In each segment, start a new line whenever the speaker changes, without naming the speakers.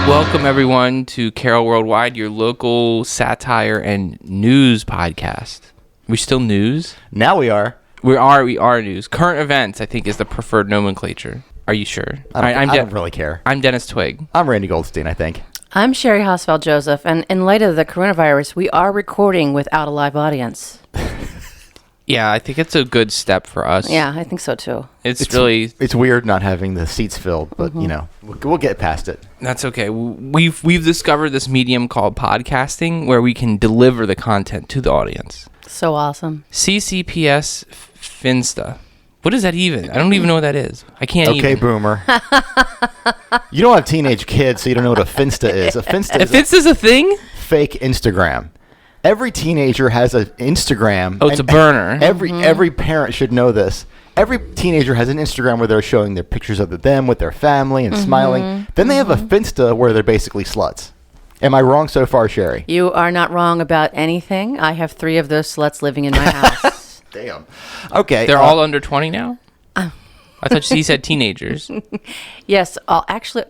Welcome, everyone, to Carol Worldwide, your local satire and news podcast. We're still news?
Now we are.
We are news. Current events, I think, is the preferred nomenclature. Are you sure?
I don't really care.
I'm Dennis Twigg.
I'm Randy Goldstein, I think.
I'm Sherry Hosfeld Joseph, and in light of the coronavirus, we are recording without a live audience.
Yeah, I think it's a good step for us.
Yeah, I think so too.
It's really...
It's weird not having the seats filled, but, you know, we'll get past it.
That's okay. We've discovered this medium called podcasting where we can deliver the content to the audience.
So awesome.
CCPS Finsta. What is that even? I don't even know what that is. I can't even.
Okay, boomer. You don't have teenage kids, so you don't know what a Finsta is. A Finsta
is a thing?
Fake Instagram. Every teenager has an Instagram.
Oh, it's a burner.
Every parent should know this. Every teenager has an Instagram where they're showing their pictures of them with their family and smiling. Then they have a Finsta where they're basically sluts. Am I wrong so far, Sherry?
You are not wrong about anything. I have 3 of those sluts living in my house.
Damn. Okay.
They're all under 20 now? I thought he said teenagers.
Yes,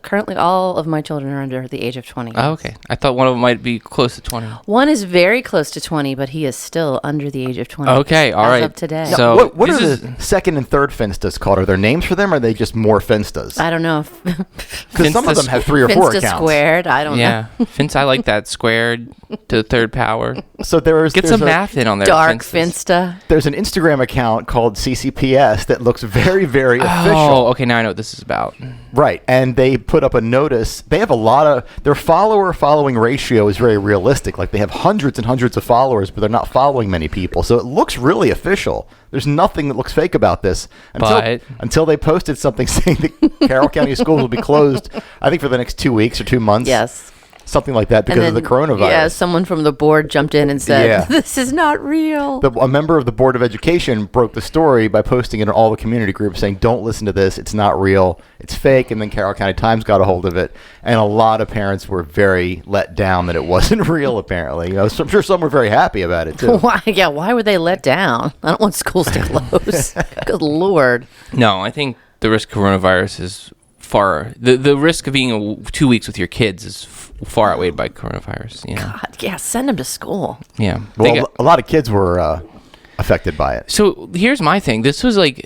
currently all of my children are under the age of 20.
Oh, okay. I thought one of them might be close to 20.
One is very close to 20, but he is still under the age of 20.
Okay, all right.
As of today.
So
what are the second and third Finstas called? Are there names for them, or are they just more Finstas?
I don't know.
Because some of them have 3 or 4
Finsta
accounts.
squared. I don't know.
Yeah. Finsta, I like that. Squared to the third power.
So
Get some math in on there.
Dark
Finstas.
Finsta.
There's an Instagram account called CCPS that looks very, very official.
Oh, okay. Now I know what this is about.
Right. And they put up a notice. They have a lot of... Their follower-following ratio is very realistic. Like, they have hundreds and hundreds of followers, but they're not following many people. So it looks really official. There's nothing that looks fake about this until they posted something saying that Carroll County schools will be closed, I think, for the next 2 weeks or 2 months.
Yes.
Something like that because of the coronavirus.
Yeah, someone from the board jumped in and said, this is not real.
A member of the Board of Education broke the story by posting it in all the community groups saying, don't listen to this. It's not real. It's fake. And then Carroll County Times got a hold of it. And a lot of parents were very let down that it wasn't real, apparently. You know, so I'm sure some were very happy about it, too.
Why were they let down? I don't want schools to close. Good Lord.
No, I think the risk of coronavirus is far... The risk of being 2 weeks with your kids is far outweighed by coronavirus. You know?
God, yeah, send them to school.
Yeah.
Well, a lot of kids were affected by it.
So here's my thing. This was it.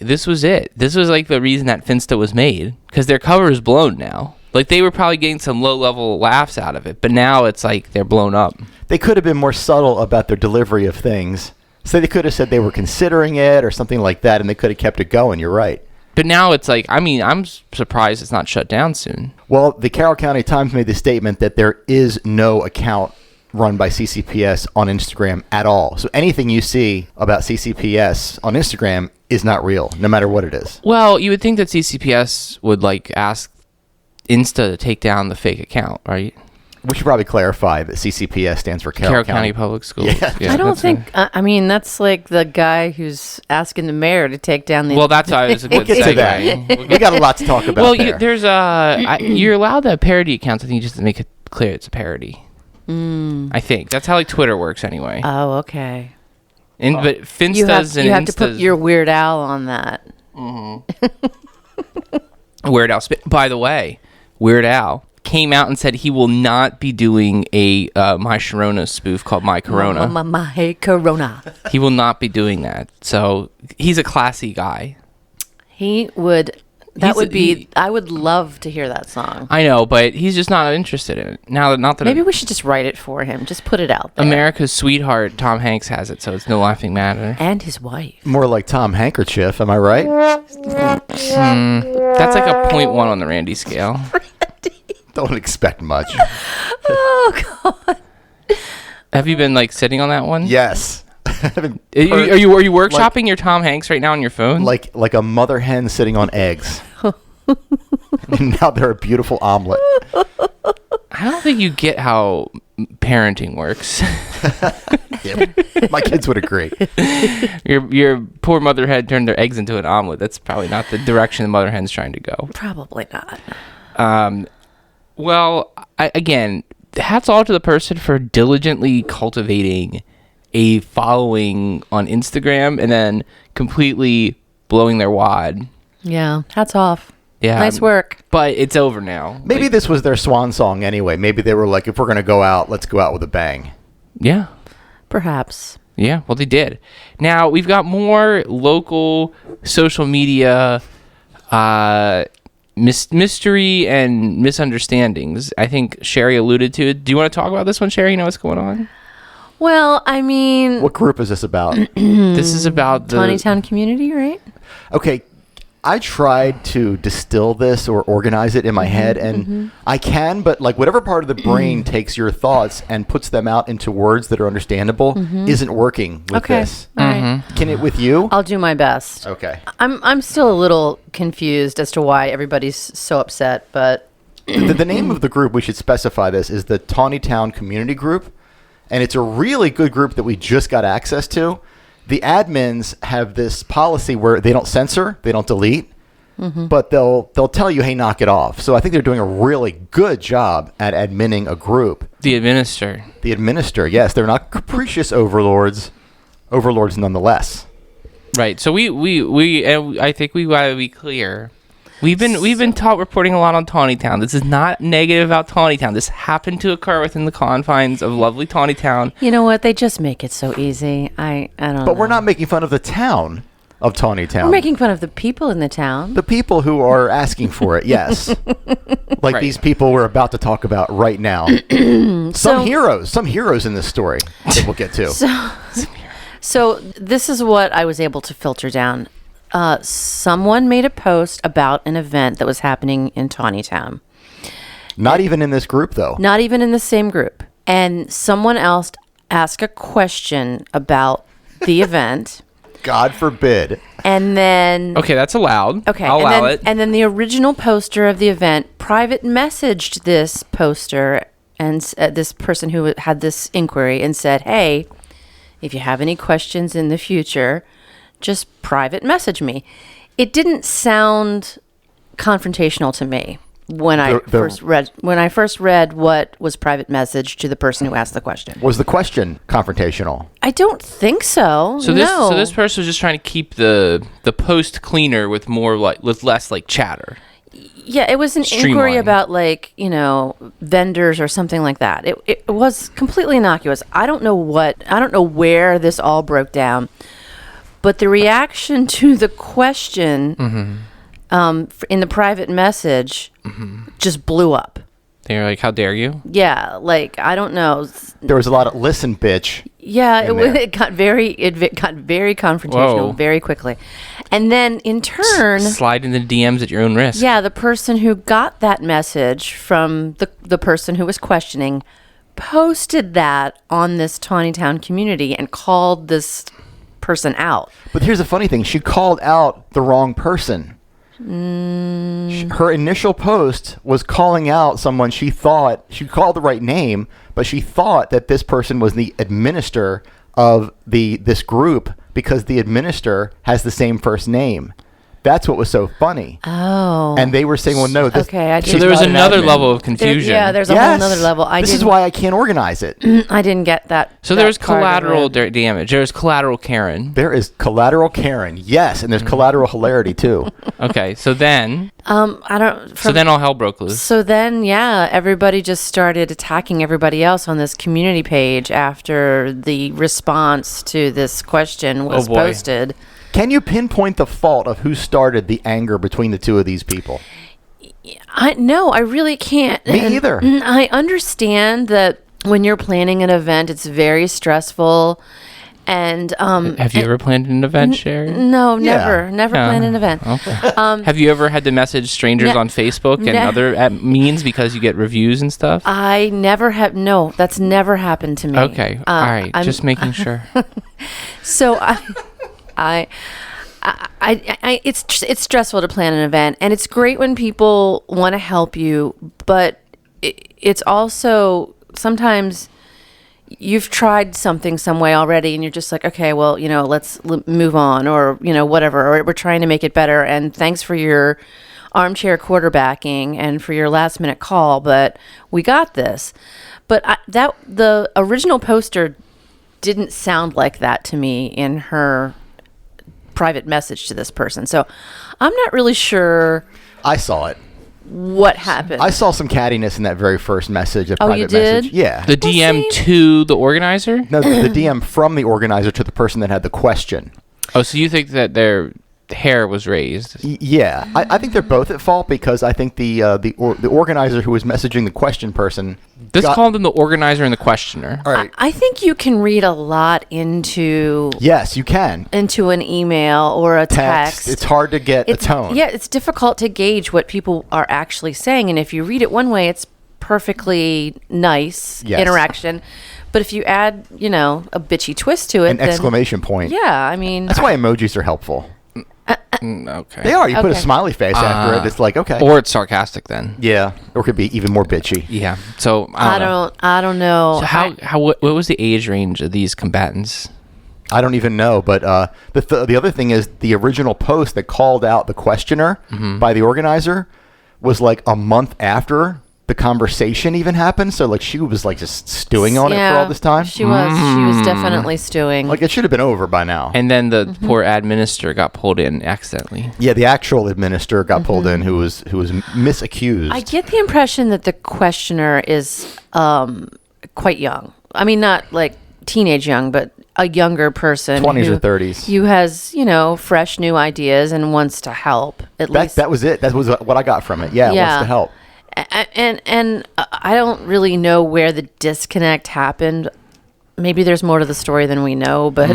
This was like the reason that Finsta was made, because their cover is blown now. Like, they were probably getting some low-level laughs out of it, but now it's like they're blown up.
They could have been more subtle about their delivery of things. So they could have said they were considering it or something like that, and they could have kept it going. You're right.
But now it's like, I mean, I'm surprised it's not shut down soon.
Well, the Carroll County Times made the statement that there is no account run by CCPS on Instagram at all. So anything you see about CCPS on Instagram is not real, no matter what it is.
Well, you would think that CCPS would, like, ask Insta to take down the fake account, right?
We should probably clarify that CCPS stands for Carroll
County Public Schools.
Yeah.
I don't think... I mean, that's like the guy who's asking the mayor to take down the...
Well, that's how it's a good
We'll get to that.
segue.
We got a lot to talk about there.
There's you're allowed to have parody accounts. I think you just make it clear it's a parody. I think. That's how, like, Twitter works anyway.
Oh, okay.
But Finsta's
you have to put
Insta's-
your Weird Al on that.
Weird Al. By the way, Weird Al came out and said he will not be doing a My Sharona spoof called My Corona.
My Corona.
He will not be doing that. So he's a classy guy.
He would... I would love to hear that song.
I know, but he's just not interested in it.
Maybe we should just write it for him. Just put it out there.
America's sweetheart, Tom Hanks, has it, so it's no laughing matter.
And his wife.
More like Tom Handkerchief, am I right?
That's like a 0.1 on the Randy scale.
Don't expect much.
Oh, God.
Have you been, like, sitting on that one?
Yes.
Are you workshopping your Tom Hanks right now on your phone?
Like a mother hen sitting on eggs. And now they're a beautiful omelet.
I don't think you get how parenting works.
Yeah, my kids would agree.
Your poor mother hen turned their eggs into an omelet. That's probably not the direction the mother hen's trying to go.
Probably not.
Well, again, hats off to the person for diligently cultivating a following on Instagram and then completely blowing their wad.
Yeah, hats off.
Yeah.
Nice work.
But it's over now.
Maybe
Like,
this was their swan song anyway. Maybe they were like, if we're going to go out, let's go out with a bang.
Yeah.
Perhaps.
Yeah, well, they did. Now, we've got more local social media mystery and misunderstandings. I think Sherry alluded to it. Do you want to talk about this one, Sherry? You know what's going on?
Well, I mean,
What group is this about?
This is about the...
Tawny community, right?
Okay, I tried to distill this or organize it in my head, and I can, but like whatever part of the brain takes your thoughts and puts them out into words that are understandable isn't working with
Okay.
this.
All right.
Can it with you?
I'll do my best.
Okay.
I'm still a little confused as to why everybody's so upset, but
The name of the group, we should specify this, is the Tawnytown Community Group, and it's a really good group that we just got access to. The admins have this policy where they don't censor, they don't delete, but they'll tell you, hey, knock it off. So I think they're doing a really good job at adminning a group.
The administer.
The administer, yes, they're not capricious overlords nonetheless.
Right. So we and I think we gotta be clear. We've been taught reporting a lot on Tawnytown. This is not negative about Tawnytown. This happened to occur within the confines of lovely Tawnytown.
you know what? They just make it so easy. I don't know.
But we're not making fun of the town of Tawnytown.
We're making fun of the people in the town.
the people who are asking for it, yes. Like
Right.
these people we're about to talk about right now. Some heroes in this story that we'll get to.
So this is what I was able to filter down. Someone made a post about an event that was happening in Tawnytown.
Not even in this group, though.
Not even in the same group. And someone else asked a question about the event.
God forbid.
And then...
Okay, that's allowed.
Okay,
I'll allow it.
And then the original poster of the event private messaged this poster and this person who had this inquiry and said, hey, if you have any questions in the future, just private message me. It didn't sound confrontational to me when I first read what was private message to the person who asked the question.
Was the question confrontational?
I don't think so.
So
no.
this person was just trying to keep the post cleaner with less like chatter.
Yeah, it was an inquiry
Streamline.
about vendors or something like that. It was completely innocuous. I don't know where this all broke down, but the reaction to the question in the private message just blew up.
They're like, how dare you?
Yeah, I don't know.
There was a lot of listen, bitch.
Yeah,
in there.
it got very confrontational
Whoa.
very quickly, and then in turn,
Slide in the DMs at your own risk.
yeah, the person who got that message from the person who was questioning posted that on this Tawnytown community and called this person out.
But here's the funny thing. She called out the wrong person. Her initial post was calling out someone she thought, she called the right name, but she thought that this person was the administrator of this group because the administrator has the same first name. That's what was so funny.
Oh.
And they were saying, well, no. This,
Okay, I
she's
So there was
not an
another
admin.
level of confusion.
there's a whole nother level.
This is why I can't organize it.
I didn't get that.
So
that
there was
part of
collateral
it.
damage. There was collateral Karen.
There is collateral Karen, yes, and there's collateral hilarity too.
Okay, so then
I don't.
so then all hell broke loose.
So then, yeah, everybody just started attacking everybody else on this community page after the response to this question was
boy.
posted.
Can you pinpoint the fault of who started the anger between the two of these people?
No, I really can't.
Me either.
I understand that when you're planning an event, it's very stressful. And
Have you ever planned an event, Sherry?
no,
Yeah.
never planned an event.
Okay. Have you ever had to message strangers
Ne-
on Facebook and
ne-
other means because you get reviews and stuff?
I never have. No, that's never happened to me.
Okay, all right, just making sure.
So it's stressful to plan an event, and it's great when people want to help you, but it's also sometimes you've tried something some way already, and you're just like, okay, well, let's move on, or whatever, or we're trying to make it better. And thanks for your armchair quarterbacking and for your last minute call, but we got this. But the original poster didn't sound like that to me in her private message to this person. So I'm not really sure
I saw it.
What happened?
I saw some cattiness in that very first message. A
Oh,
private
you did?
message. Yeah.
The DM to the organizer?
No, the DM from the organizer to the person that had the question.
Oh, so you think that their hair was raised?
Yeah, I think they're both at fault because I think the organizer who was messaging the question person.
Let's call them the organizer and the questioner.
All right.
I think you can read a lot into
Yes, you can.
into an email or a text.
It's hard to get a tone.
Yeah, it's difficult to gauge what people are actually saying, and if you read it one way, it's perfectly nice interaction. But if you add, a bitchy twist to it,
An exclamation point.
Yeah, I mean,
That's why emojis are helpful.
Okay.
They are. You put a
Okay.
smiley face after it. It's like, okay.
Or it's sarcastic then.
Yeah. Or it could be even more bitchy.
Yeah. So I
don't know.
So what was the age range of these combatants?
I don't even know. But the other thing is the original post that called out the questioner by the organizer was like a month after the conversation even happened. So like she was like just stewing on it for all this time.
She was definitely stewing.
Like it should have been over by now.
And then the poor administrator got pulled in accidentally.
Yeah, the actual administrator got pulled in who was misaccused.
I get the impression that the questioner is quite young. I mean, not like teenage young, but a younger person,
20s or 30s,
who has fresh new ideas and wants to help. At least
that was it. That was what I got from it. Yeah, wants to help.
And I don't really know where the disconnect happened. Maybe there's more to the story than we know, but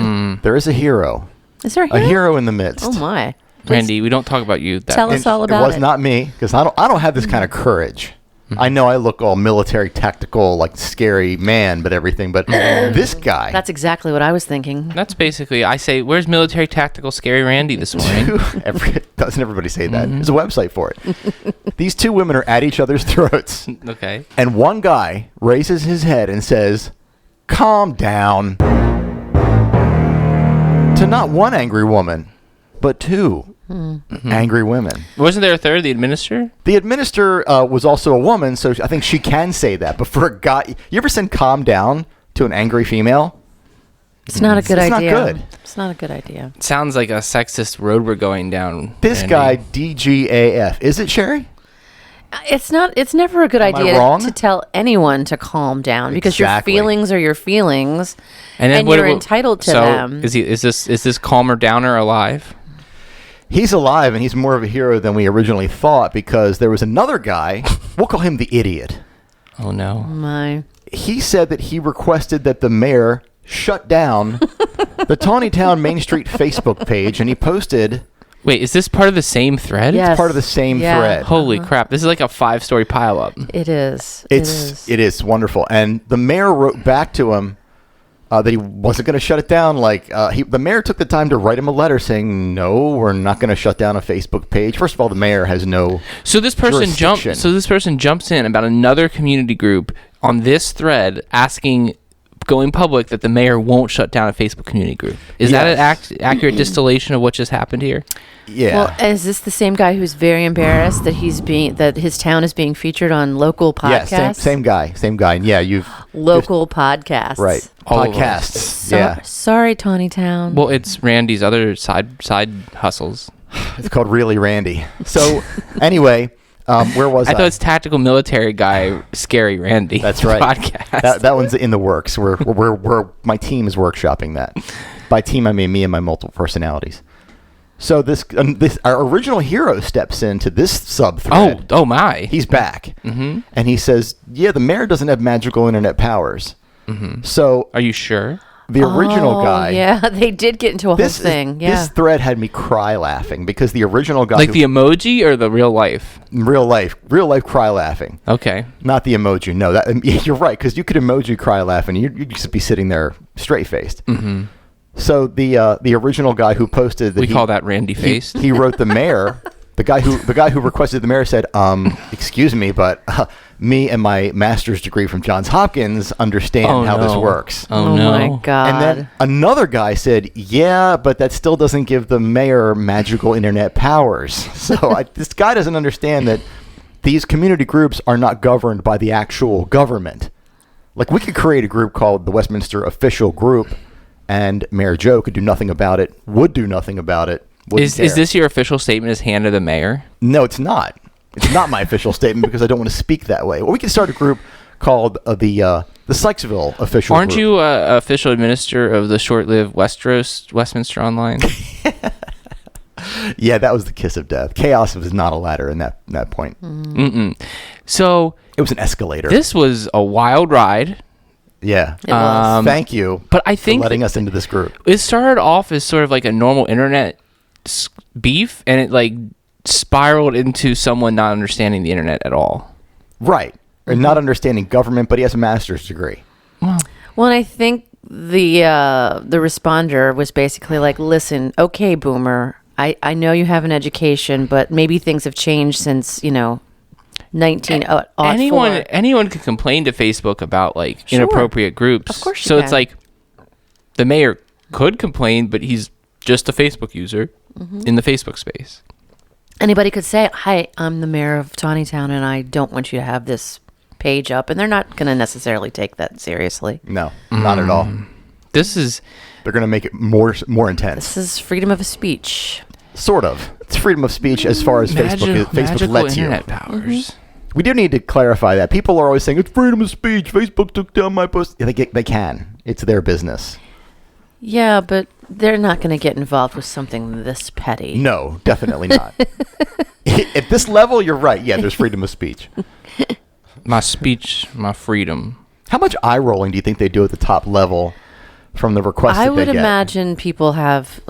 There is a hero.
Is there
A hero in the midst.
Oh my,
Randy, we don't talk about you.
Tell us all about
it. It was not me because I don't have this kind of courage. I know I look all military, tactical, like scary man, but everything. But this guy.
That's exactly what I was thinking.
That's basically, I say, where's military tactical scary Randy this morning?
Doesn't everybody say that? There's a website for it. These two women are at each other's throats.
Okay.
And one guy raises his head and says, "Calm down." To not one angry woman, but two angry women.
Wasn't there a third, the administrator?
The administrator was also a woman, so I think she can say that. But for a guy, you ever send "calm down" to an angry female?
It's not a good idea.
It's not good.
It's not a good idea.
Sounds like a sexist road we're going down.
This
Randy.
guy, DGAF. Is it, Sherry?
It's not. It's never a good
Am I
idea
wrong?
to tell anyone to calm down because your
Exactly.
feelings are your feelings,
then
and you're entitled to them.
Is this calmer downer alive?
He's alive, and he's more of a hero than we originally thought because there was another guy. We'll call him the idiot.
Oh no.
My.
He said that he requested that the mayor shut down the Tawnytown Main Street Facebook page, and he posted.
Wait, is this part of the same thread?
Yes.
Part of the same thread.
Holy crap! This is like a 5-story pileup.
It is.
It is wonderful, and the mayor wrote back to him that he wasn't going to shut it down. Like the mayor took the time to write him a letter saying, "No, we're not going to shut down a Facebook page." First of all, the mayor has no.
So this person
jurisdiction.
jumps in about another community group on this thread asking, going public, that the mayor won't shut down a Facebook community group. Is that an accurate distillation of what just happened here?
Yeah.
Well, is this the same guy who's very embarrassed that that his town is being featured on local podcasts?
Yeah, same guy. And yeah, you've
local podcasts.
right.
All of
Podcasts.
So, sorry, Tawnytown.
Well, it's Randy's other side hustles.
It's called Really Randy. So anyway, where was I?
I thought it's tactical military guy, scary Randy.
That's right.
Podcast.
That one's in the works. We're my team is workshopping that. By team, I mean me and my multiple personalities. So this our original hero steps into this sub-thread.
Oh my.
He's back. Mm-hmm. And he says, yeah, the mayor doesn't have magical internet powers. Mm-hmm. So
are you sure?
the original guy...
Yeah, they did get into a whole thing. Yeah.
This thread had me cry laughing because the original guy...
Like the emoji or the real life?
Real life cry laughing.
Okay.
Not the emoji. No, you're right, because you could emoji cry laughing. You'd just be sitting there straight-faced. Mm-hmm. So the original guy who posted that
we call that Randy Face.
He wrote the mayor. The guy who requested the mayor said, "Excuse me, but me and my master's degree from Johns Hopkins understand how this works."
Oh
no.
My God!
And then another guy said, "Yeah, but that still doesn't give the mayor magical internet powers." So this guy doesn't understand that these community groups are not governed by the actual government. Like we could create a group called the Westminster Official Group. And Mayor Joe could do nothing about it, would do nothing about it, Wouldn't
Is
care.
this your official statement as hand of the mayor?
No, it's not. It's not my official statement because I don't want to speak that way. Well, we can start a group called the Sykesville official
Aren't
group.
you official administrator of the short-lived Westminster Online?
Yeah, that was the kiss of death. Chaos was not a ladder in that point.
Mm-mm. So
It was an escalator.
this was a wild ride.
Yeah.
It was.
Thank you
But I think
for letting us into this group.
it started off as sort of like a normal internet beef, and it like spiraled into someone not understanding the internet at all.
Right. Or not understanding government, but he has a master's degree.
Well, and I think the responder was basically like, listen, okay, boomer, I know you have an education, but maybe things have changed since, 1904.
Anyone could complain to Facebook about like
Sure.
inappropriate groups.
Of course you
so it's
can.
like the mayor could complain, but he's just a Facebook user in the Facebook space.
Anybody could say, hi, I'm the mayor of Tawnytown, and I don't want you to have this page up. And they're not going to necessarily take that seriously.
No, not at all.
This is
They're going to make it more intense.
This is freedom of speech.
Sort of. It's freedom of speech as far as Facebook
magical
lets
internet
you.
powers.
We do need to clarify that. People are always saying, it's freedom of speech. Facebook took down my post. Yeah, they can. It's their business.
Yeah, but they're not going to get involved with something this petty.
No, definitely not. At this level, you're right. Yeah, there's freedom of speech.
My speech, my freedom.
How much eye rolling do you think they do at the top level from the requests
I
that they
would
get?
imagine people have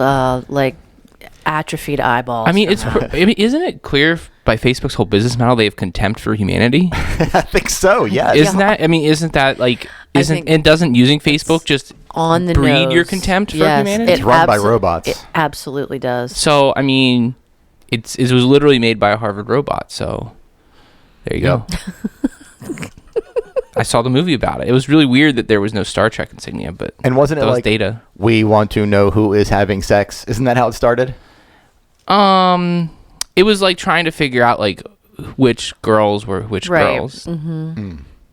atrophied eyeballs.
I mean, isn't it clear by Facebook's whole business model they have contempt for humanity?
I think so, yes.
Isn't that like
think
and doesn't using Facebook just
on the
breed
nose.
your contempt for
Yes,
humanity?
It's run by robots.
It absolutely does.
So I mean, it was literally made by a Harvard robot. So there you go. I saw the movie about it. It was really weird that there was no Star Trek insignia, but
And wasn't it
that was
like,
Data?
we want to know who is having sex? Isn't that how it started?
It was like trying to figure out like which girls were which
Right.
girls.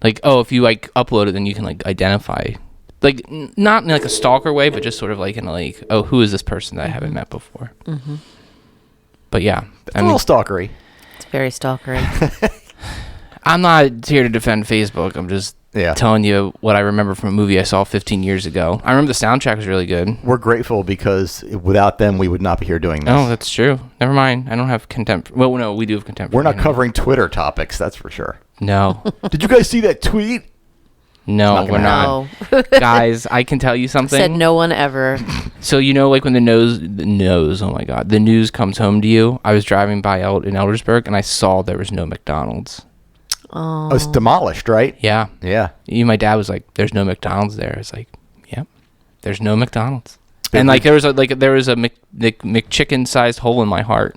Like, oh, if you like upload it, then you can like identify, like not in like a stalker way, but just sort of like in a, like, oh, who is this person that I haven't met before? But yeah,
It's a little stalkery.
It's very stalkery.
I'm not here to defend Facebook. I'm just telling you what I remember from a movie I saw 15 years ago. I remember the soundtrack was really good.
We're grateful because without them, we would not be here doing this.
Oh, that's true. Never mind. I don't have contempt. Well, no, we do have contempt.
We're
for
not
humanity.
covering Twitter topics, that's for sure.
No,
Did you guys see that tweet?
no,
not
we're
gonna
not. Guys, I can tell you something.
Said no one ever.
So like when the news comes home to you. I was driving by in Eldersburg and I saw there was no McDonald's.
Oh,
Oh, it's demolished, right?
Yeah.
Yeah.
My dad was like, "There's no McDonald's there." It's like, "Yep, there's no McDonald's."
Big
And like there was a McChicken sized hole in my heart.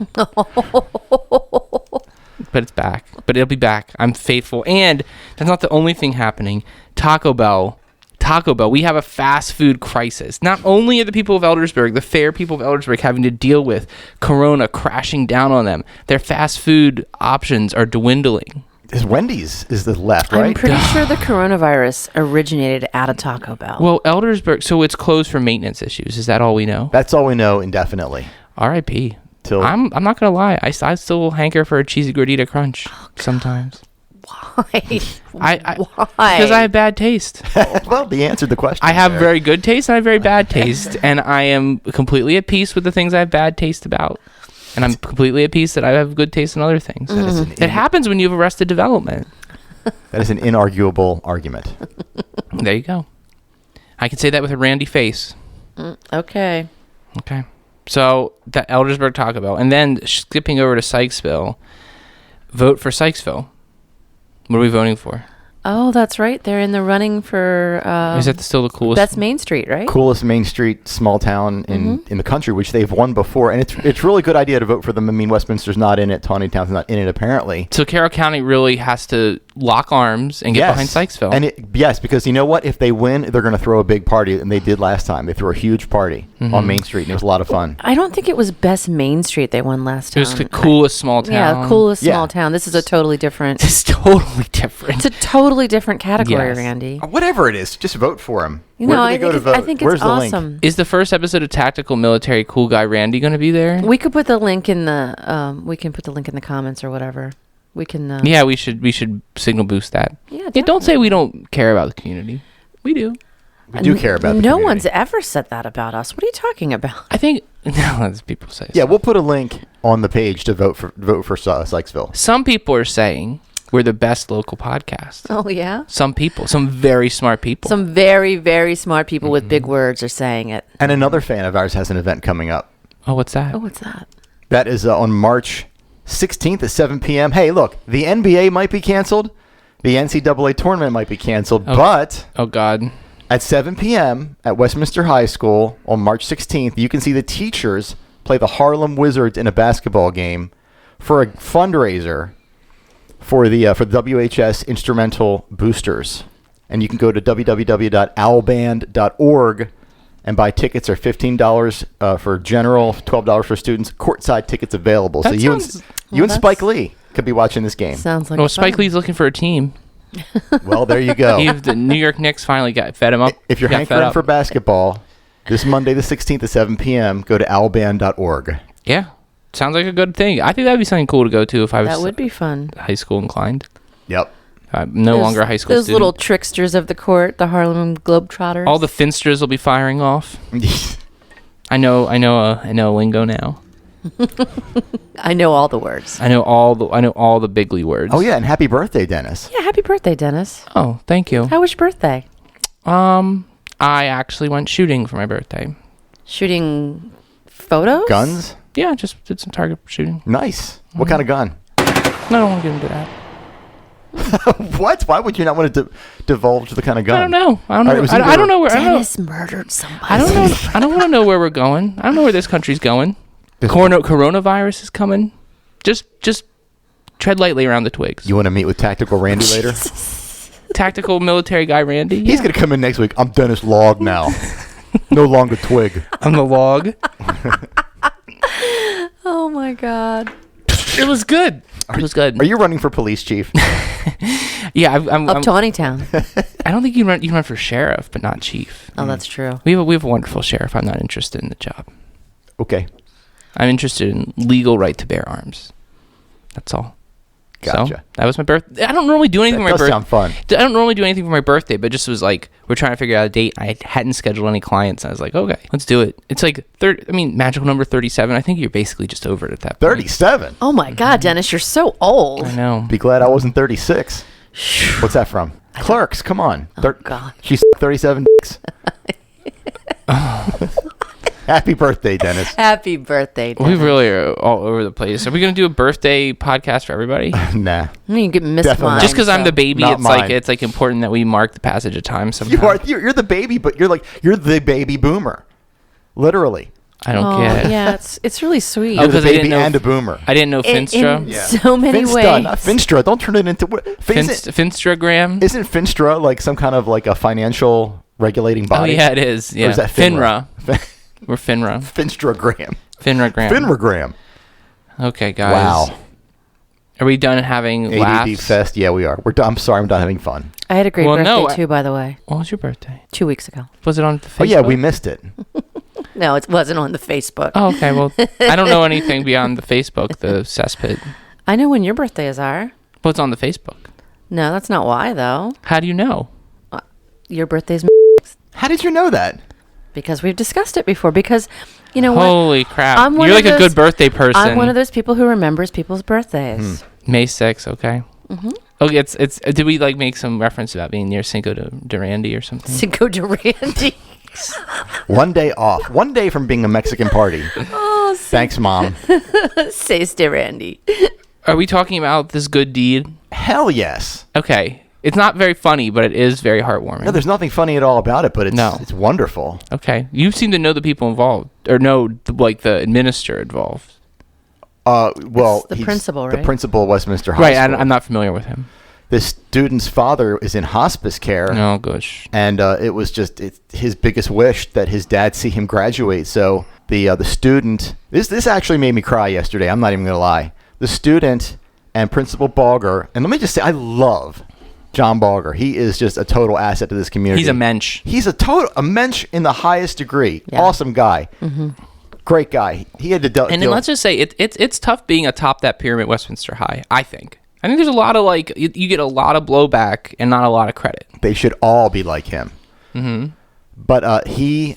But it's back. But it'll be back. I'm faithful. And that's not the only thing happening. Taco Bell. We have a fast food crisis. Not only are the people of Eldersburg, the fair people of Eldersburg, having to deal with Corona crashing down on them, their fast food options are dwindling.
Wendy's is the left,
I'm
right?
pretty sure the coronavirus originated at a Taco Bell.
Well, Eldersburg, so it's closed for maintenance issues. Is that all we know?
That's all we know indefinitely.
R.I.P.
Till
I'm not gonna lie. I still hanker for a cheesy gordita crunch sometimes.
Why?
Why?
Why?
Because I have bad taste.
well, he answered the question.
I have
there.
very good taste and I have very bad taste, and I am completely at peace with the things I have bad taste about, and I'm completely at peace that I have good taste in other things.
That is an
It happens when you have arrested development.
That is an inarguable argument.
There you go. I can say that with a randy face.
Okay.
Okay. So the Eldersburg Taco Bell, and then skipping over to Sykesville. Vote for Sykesville. What are we voting for?
Oh, that's right. They're in the running for.
Is that still the coolest?
That's Main Street, right?
Coolest Main Street small town in the country, which they've won before, and it's really good idea to vote for them. I mean, Westminster's not in it, Tawnytown's not in it, apparently.
So Carroll County really has to lock arms and get behind Sykesville.
And yes, because you know what? If they win, they're going to throw a big party, and they did last time. They threw a huge party on Main Street, and it was a lot of fun.
I don't think it was Best Main Street they won last time.
It was the coolest small town.
Yeah, coolest small town. This is a totally different.
It's totally different.
It's a totally different category,
Yes.
Randy.
Whatever it is, just vote for him.
You know,
Where do they go to vote?
I think
Where's
it's
the link?
awesome.
Is the first episode of Tactical Military Cool Guy Randy going to be there?
We could put the link in the. We can put the link in the comments or whatever. We can.
Yeah, we should signal boost that.
Yeah,
Don't say we don't care about the community. We do.
We do care about the
No
community.
one's ever said that about us. What are you talking about?
I think as people say.
Yeah,
so.
we'll put a link on the page to vote for Sykesville.
Some people are saying we're the best local podcast.
Oh yeah.
Some people, some very smart people.
Some very, very smart people with big words are saying it.
And another fan of ours has an event coming up.
Oh, what's that?
Oh, what's that?
That is on March 16th at 7 p.m. Hey, look, the NBA might be canceled. The NCAA tournament might be canceled. But
Oh God.
at 7 p.m. at Westminster High School on March 16th, you can see the teachers play the Harlem Wizards in a basketball game for a fundraiser for the WHS Instrumental Boosters. And you can go to www.owlband.org and buy tickets. Are $15 for general, $12 for students. Courtside tickets available.
That
So
sounds-
you and Spike Lee could be watching this game.
Sounds like.
Well,
fun.
Spike Lee's looking for a team.
Well, there you go.
The New York Knicks finally fed him up.
If you're
Got fed
hankering
up.
for basketball, this Monday the 16th at 7 p.m., go to owlband.org.
Yeah, sounds like a good thing. I think that'd be something cool to go to if I was
That would be fun.
high school inclined.
Yep.
I'm no longer a high school
Those
student.
little tricksters of the court, the Harlem Globetrotters.
All the finsters will be firing off. I know lingo now.
I know all the words.
I know all the bigly words.
Oh, yeah, and happy birthday, Dennis.
Yeah, happy birthday, Dennis.
Oh, thank you.
How was your birthday?
I actually went shooting for my birthday.
Shooting photos?
Guns?
Yeah, just did some target shooting.
Nice. What kind of gun?
I don't want to get into that.
What? Why would you not want to divulge the kind of gun?
I don't know.
All right, it was
I
either-
don't know where.
Dennis murdered somebody.
I don't know. I don't want to know where we're going. I don't know where this country's going. Coronavirus is coming. Just tread lightly around the twigs.
You want to meet with Tactical Randy later?
Tactical military guy Randy.
He's going to come in next week. I'm Dennis Log now. No longer Twig.
I'm the log.
Oh my God.
It was good. It was good.
Are you running for police chief?
Yeah, I'm.
Up Tawnytown.
I don't think you run for sheriff, but not chief.
Oh, that's true.
We have a wonderful sheriff. I'm not interested in the job.
Okay.
I'm interested in legal right to bear arms. That's all.
Gotcha.
So, that was my birthday. I don't normally do anything
That
for my
does
birthday.
sound fun.
I don't normally do anything for my birthday, but just was like, we're trying to figure out a date. I hadn't scheduled any clients. I was like, okay, let's do it. It's like, magical number 37. I think you're basically just over it at that point.
37.
Oh my God, Dennis, you're so old.
I know.
Be glad I wasn't 36. What's that from? Clerks, come on.
God.
She's 37 dicks. Happy birthday, Dennis.
Happy birthday,
We
Dennis.
really are all over the place. Are we going to do a birthday podcast for everybody?
Nah.
You get missed
Definitely
mine.
not.
Just because I'm
so-
the baby,
Not
it's
mine.
like important that we mark the passage of time somehow.
You're the baby, but you're the baby boomer. Literally.
I don't
Oh,
get it.
yeah, it's really sweet.
Oh,
You're the
'cause I didn't
baby
know-
and a boomer.
I didn't know
In
Finstra.
so many
Finsta,
ways.
not Finstra. Don't turn it into what?
Finstragram.
Isn't Finstra like some kind of like a financial regulating
Oh
body?
yeah, it is. Yeah.
Or is that
FINRA? We're FINRA.
Finstragram.
FINRAgram.
Finragram.
Okay, guys.
Wow.
Are we done having
ADD
laughs?
fest. Yeah, we are. I'm sorry. I'm done having fun.
I had a great
Well,
birthday
no,
too, by the way.
What was your birthday?
2 weeks ago.
Was it on the Facebook?
Oh yeah, we missed it.
No, it wasn't on the Facebook.
Oh, okay. Well, I don't know anything beyond the Facebook, the cesspit.
I know when your birthdays are.
What's on the Facebook?
No, that's not why though.
How do you know?
Your birthday's
How did you know that?
because we've discussed it before. Because you know what?
Holy crap.
I'm one
You're
of
like a
those-
good birthday person.
I'm one of those people who remembers people's birthdays.
May 6th, okay. Mm-hmm. Okay, it's did we like make some reference about being near Cinco de Randy or something?
Cinco de Randy.
One day off. One day from being a Mexican party.
Oh,
Thanks, Mom.
Says de Randy.
Are we talking about this good deed?
Hell yes.
Okay. It's not very funny, but it is very heartwarming.
No, there's nothing funny at all about it, but it's wonderful.
Okay. You seem to know the people involved, or know the administrator involved.
Well,
the
he's
principal,
The
right?
principal of Westminster High
Right,
School.
I'm not familiar with him.
this student's father is in hospice care.
Oh gosh.
And it was just his biggest wish that his dad see him graduate. So the student, this actually made me cry yesterday. I'm not even gonna lie. The student and Principal Balger, and let me just say, I love John Balger. He is just a total asset to this community.
He's a mensch.
He's a mensch in the highest degree.
Yeah.
Awesome guy. Great guy. He had to
And then let's just say it's tough being atop that pyramid at Westminster High. I think there's a lot of you get a lot of blowback and not a lot of credit.
They should all be like him. But he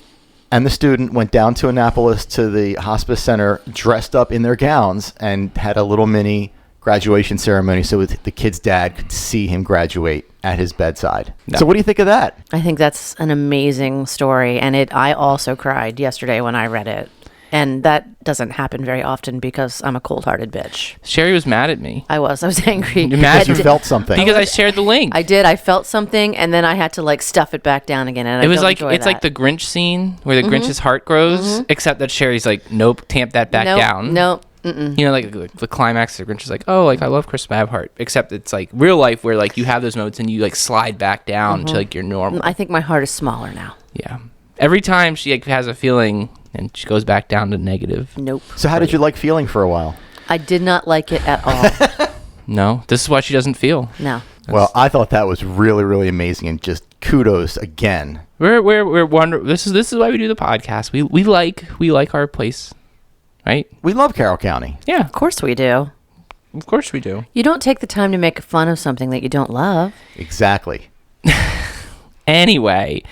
and the student went down to Annapolis to the hospice center, dressed up in their gowns, and had a little mini graduation ceremony so the kid's dad could see him graduate at his bedside.
No.
So what do you think of that?
I think that's an amazing story, and I also cried yesterday when I read it. And that doesn't happen very often because I'm a cold-hearted bitch.
Sherry was mad at me.
I was angry.
You're mad
Because you felt something.
because I shared the link.
I did. I felt something, and then I had to stuff it back down again. And
It was
I don't
like
enjoy
it's
that.
like the Grinch scene where the Grinch's heart grows, except that Sherry's like, nope, tamp that back down.
Nope.
You know, like the climax of the Grinch is like, oh, I love Christmas, I have heart. Except it's like real life where you have those moments and you slide back down to your normal.
I think my heart is smaller now.
Yeah. Every time she has a feeling and she goes back down to negative.
Nope.
So how did you like feeling for a while?
I did not like it at all.
No, this is why she doesn't feel.
No.
Well, I thought that was really, really amazing, and just kudos again.
We're wonder. This is why we do the podcast. We like our place, right?
We love Carroll County.
Yeah,
Of course we do.
of course we do.
You don't take the time to make fun of something that you don't love.
Exactly.
Anyway,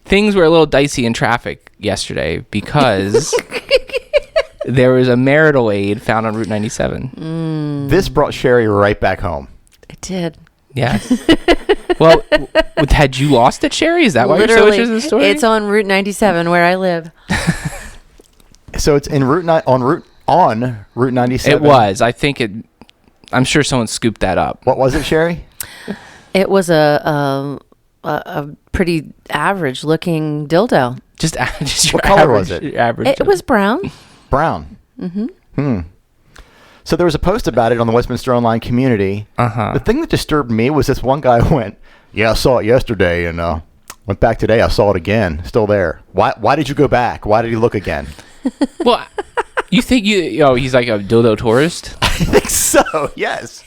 things were a little dicey in traffic yesterday because there was a marital aid found on Route 97.
This brought Sherry right back home.
It did.
Yes. Well, had you lost it, Sherry? Is that why you're so interested in the story?
It's on Route 97 where I live.
So it's in on Route 97.
It was. I think it. I'm sure someone scooped that up.
What was it, Sherry?
It was a pretty average looking dildo.
Just your
What color
average,
was it?
your average.
It was brown.
Brown. So there was a post about it on the Westminster Online community. The thing that disturbed me was this one guy went, "Yeah, I saw it yesterday, and went back today. I saw it again. Still there. Why did you go back? Why did he look again?"
Well, you think he's like a dildo tourist?
I think so. Yes.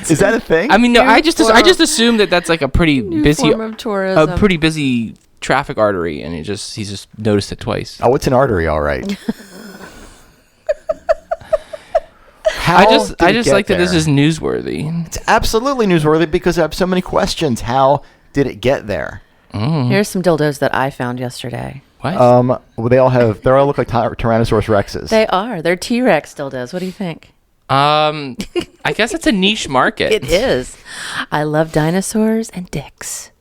Is that a thing?
I mean, no. I
New
just assume that that's like a pretty busy,
form of tourism.
a pretty busy traffic artery, and he's just noticed it twice.
Oh, it's an artery, all right.
I just like that this is newsworthy.
It's absolutely newsworthy because I have so many questions. How did it get there?
Here's some dildos that I found yesterday.
What?
Well, they all look like Tyrannosaurus Rexes.
They are. They're T-Rex dildos. What do you think?
I guess it's a niche market.
It is. I love dinosaurs and dicks.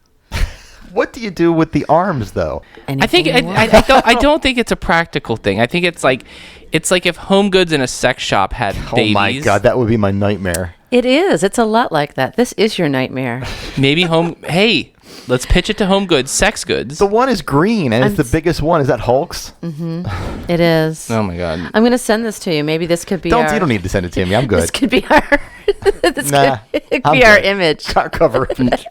What do you do with the arms, though?
I think
Anything you want.
I don't think it's a practical thing. I think it's like if Home Goods in a sex shop had babies.
Oh my God, that would be my nightmare.
It is. It's a lot like that. This is your nightmare.
Maybe Hey, let's pitch it to Home Goods. Sex Goods.
The one is green, and it's the biggest one. Is that Hulk's?
It is.
Oh my God.
I'm going to send this to you. Maybe this could be
You don't need to send it to me. I'm
This
good.
could be our
Nah,
could
I'm
be our
good.
image.
Cover it.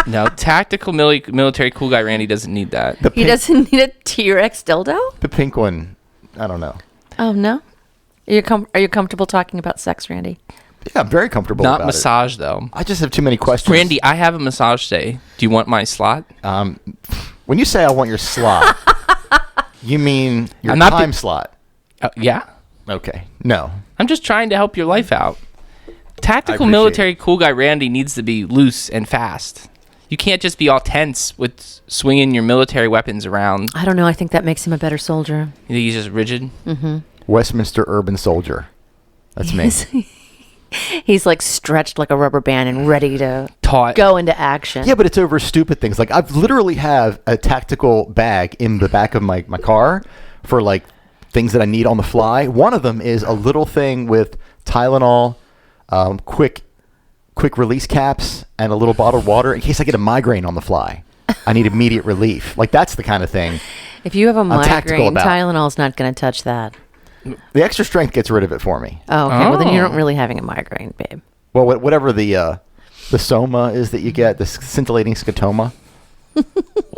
No, tactical military cool guy Randy doesn't need that.
He doesn't need a T-Rex dildo?
The pink one. I don't know.
Oh no. Are you comfortable talking about sex, Randy?
Yeah, I'm very comfortable
Not
about
massage though.
it. I just have too many questions.
Randy, I have a massage day. Do you want my slot?
When you say I want your slot, you mean your
I'm not
time slot?
Yeah.
Okay. No.
I'm just trying to help your life out. Tactical
appreciate
military cool guy Randy needs to be loose and fast. You can't just be all tense with swinging your military weapons around.
I don't know. I think that makes him a better soldier.
You think he's just rigid?
Westminster Urban Soldier. That's me.
He's like stretched like a rubber band and ready to
Taut.
go into action.
Yeah, but it's over stupid things. Like I've literally have a tactical bag in the back of my car for like things that I need on the fly. One of them is a little thing with Tylenol, quick release caps, and a little bottle of water in case I get a migraine on the fly. I need immediate relief. Like that's the kind of thing.
If you have a
tactical
migraine,
about.
Tylenol's not going to touch that.
The extra strength gets rid of it for me.
Oh, okay. Well, then you're
Oh.
not really having a migraine, babe.
Well, whatever the The soma is that you get the scintillating scotoma.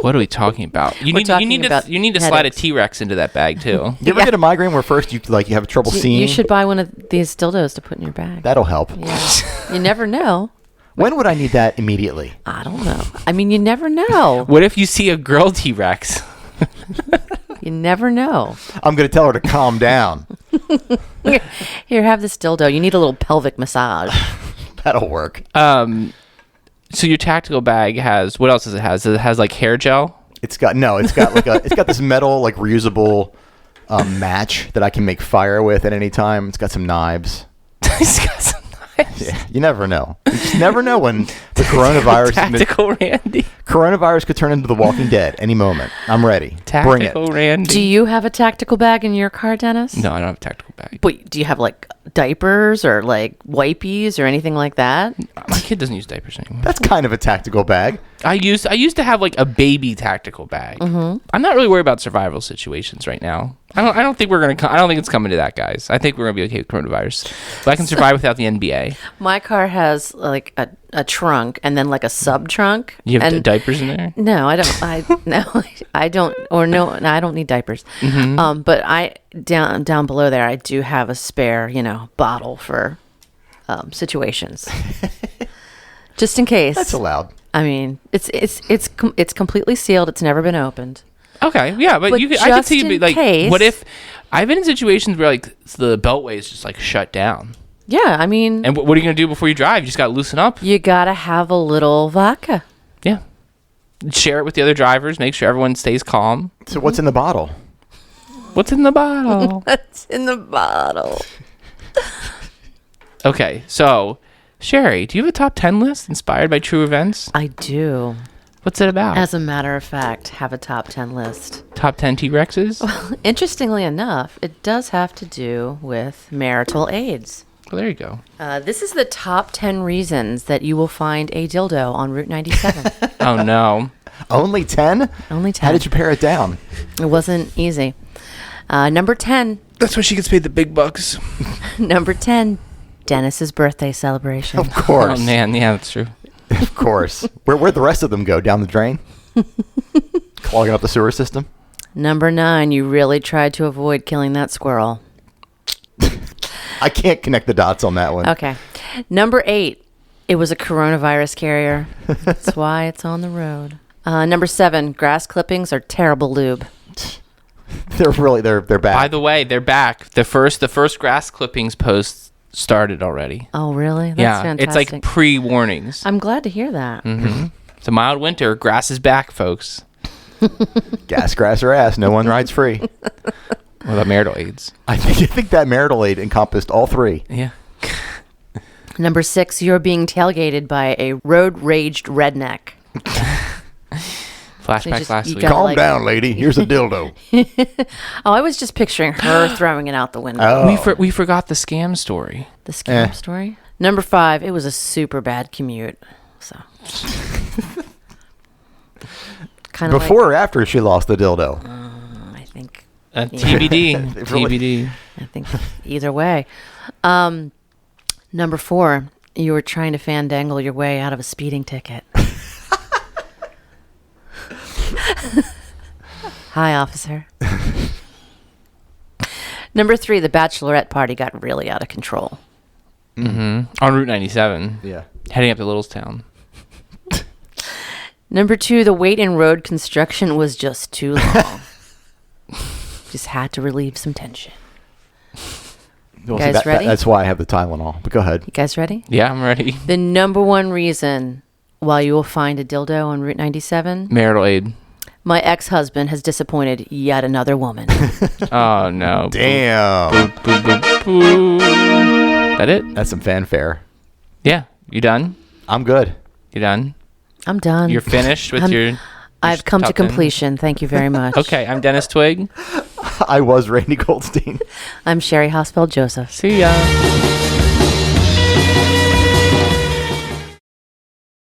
What are we talking about? You
We're
need
talking about
you need to slide a
headaches.
T-Rex into that bag too.
You ever
Yeah.
get a migraine where first you have trouble seeing?
You should buy one of these dildos to put in your bag.
That'll help.
Yeah. You never know.
When would I need that immediately?
I don't know. I mean, you never know.
What if you see a girl T-Rex?
You never know.
I'm going to tell her to calm down.
Here, have this dildo. You need a little pelvic massage.
That'll work.
So your tactical bag has, what else does it have? Does it has like hair gel?
It's got this metal like reusable match that I can make fire with at any time. It's got some knives.
It's got some knives.
Yeah, you never know. You just never know when the coronavirus could turn into The Walking Dead any moment. I'm ready. Bring it.
Tactical Randy.
Do you have a tactical bag in your car, Dennis?
No, I don't have a tactical bag.
But do you have like diapers or like wipies or anything like that?
My kid doesn't use diapers anymore.
That's kind of a tactical bag.
I used to have like a baby tactical bag.
Mm-hmm.
I'm not really worried about survival situations right now. I don't think I don't think it's coming to that, guys. I think we're gonna be okay with coronavirus. But I can survive without the NBA.
My car has like a trunk and then like a sub trunk.
You have
and
diapers in there?
No, I don't. I don't. Or no, I don't need diapers.
Mm-hmm.
But I down below there, I do have a spare, bottle for situations, just in case.
That's allowed.
I mean, it's completely sealed. It's never been opened.
Okay, yeah, but
But
I can see
just
you
in
like,
case-
what if I've been in situations where like the beltway is just like shut down,
Yeah, I mean,
and what are you gonna do before you drive? You just gotta loosen up.
you gotta have a little vodka.
Yeah, share it with the other drivers. Make sure everyone stays calm.
So what's in the bottle?
What's in the bottle?
What's in the bottle?
Okay, so Sherry, do you have a top 10 list inspired by true events?
I do.
What's it about?
As a matter of fact, have a top 10 list.
Top 10 T-Rexes?
Interestingly enough, it does have to do with marital aids.
Well, there you go.
This is the top 10 reasons that you will find a dildo on Route 97.
Oh, no.
Only 10?
Only 10.
How did you pare it down?
It wasn't easy. Number 10.
That's why she gets paid the big bucks.
Number 10. Dennis's birthday celebration.
Of course.
Oh, man. Yeah, that's true.
Of course. Where'd the rest of them go? Down the drain? Clogging up the sewer system?
Number 9. You really tried to avoid killing that squirrel.
I can't connect the dots on that one.
Okay. Number 8. It was a coronavirus carrier. That's why it's on the road. Number 7. Grass clippings are terrible lube.
They're back.
By the way, they're back. The first grass clippings post started already.
Oh, really? That's
yeah,
fantastic.
it's like pre-warnings.
I'm glad to hear that.
Mm-hmm. It's a mild winter. Grass is back, folks.
Gas, grass, or ass. No one rides free.
What about marital aids?
I think that marital aid encompassed all three.
Yeah.
Number 6, you're being tailgated by a road-raged redneck.
Flashback
just-
last
you
week.
got-
Calm
like-
down, lady. Here's a dildo.
Oh, I was just picturing her throwing it out the window.
Oh.
We forgot the scam story.
The scam
Eh.
story. Number 5, it was a super bad commute. So, kind of
Before or after she lost the dildo?
I think.
TBD.
It really-
TBD.
I think either way. Number 4, you were trying to fandangle your way out of a speeding ticket. Hi, officer. Number 3, the bachelorette party got really out of control.
Mm-hmm. On Route 97.
Yeah.
Heading up to Littlestown.
Number 2, the wait in road construction was just too long. Just had to relieve some tension.
Well,
Guys
that-
ready?
That's why I have the Tylenol. But go ahead.
You guys ready?
Yeah, I'm ready.
The number 1 reason why you will find a dildo on Route 97,
Marital aid.
my ex-husband has disappointed yet another woman.
Oh, no.
Damn.
Boo. That it?
That's some fanfare.
Yeah. You done?
I'm good.
You done?
I'm done.
You're finished with your...
I've come to
top 10?
completion. Thank you very much.
Okay, I'm Dennis Twig.
I was Randy Goldstein.
I'm Sherry Hospital Joseph.
See ya.